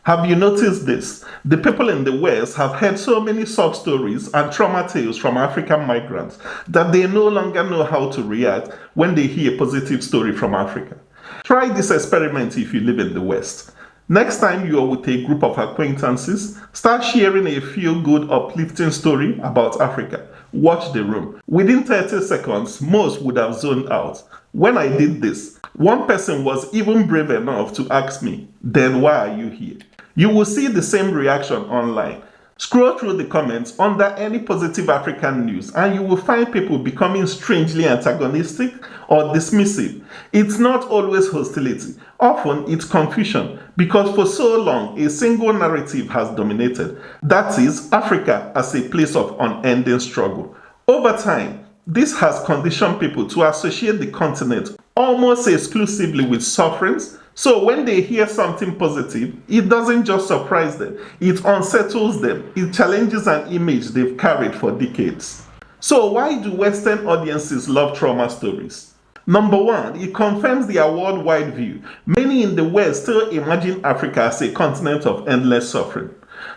Have you noticed this? The people in the West have heard so many sob stories and trauma tales from African migrants that they no longer know how to react when they hear a positive story from Africa. Try this experiment if you live in the West. Next time you are with a group of acquaintances, start sharing a feel-good, uplifting story about Africa. Watch the room. Within 30 seconds, most would have zoned out. When I did this, one person was even brave enough to ask me, "Then why are you here?" You will see the same reaction online. Scroll through the comments under any positive African news and you will find people becoming strangely antagonistic or dismissive. It's not always hostility. Often it's confusion because for so long a single narrative has dominated. That is Africa as a place of unending struggle. Over time, this has conditioned people to associate the continent almost exclusively with sufferings. So when they hear something positive, it doesn't just surprise them, it unsettles them, it challenges an image they've carried for decades. So why do Western audiences love trauma stories? Number one, it confirms their worldwide view. Many in the West still imagine Africa as a continent of endless suffering.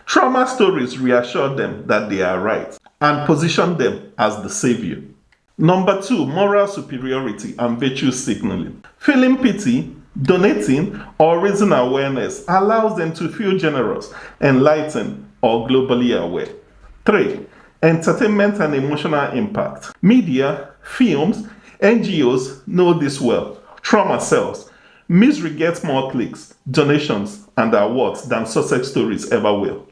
Trauma stories reassure them that they are right and position them as the savior. Number two, moral superiority and virtue signaling. Feeling pity, donating, or raising awareness allows them to feel generous, enlightened, or globally aware. 3. Entertainment and emotional impact. Media, films, NGOs know this well. Trauma sells. Misery gets more clicks, donations, and awards than success stories ever will.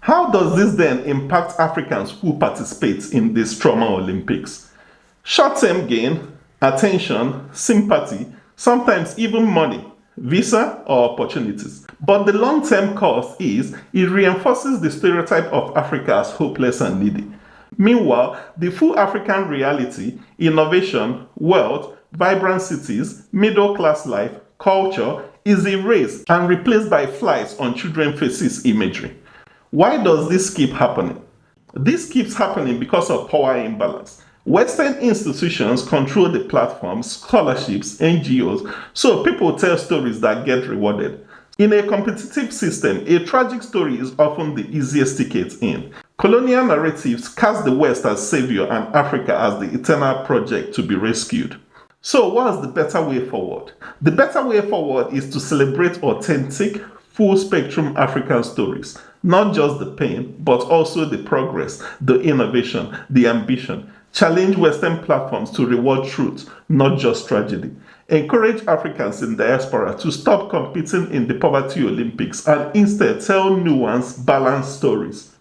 How does this then impact Africans who participate in this trauma Olympics? Short-term gain, attention, sympathy, sometimes even money, visa, or opportunities. But the long-term cost is it reinforces the stereotype of Africa as hopeless and needy. Meanwhile, the full African reality, innovation, wealth, vibrant cities, middle-class life, culture is erased and replaced by flies on children's faces imagery. Why does this keep happening? This keeps happening because of power imbalance. Western institutions control the platforms, scholarships, NGOs, so people tell stories that get rewarded. In a competitive system, a tragic story is often the easiest ticket in. Colonial narratives cast the West as savior and Africa as the eternal project to be rescued. So what's the better way forward? The better way forward is to celebrate authentic, full-spectrum African stories. Not just the pain, but also the progress, the innovation, the ambition. Challenge Western platforms to reward truth, not just tragedy. Encourage Africans in diaspora to stop competing in the poverty Olympics and instead tell nuanced, balanced stories.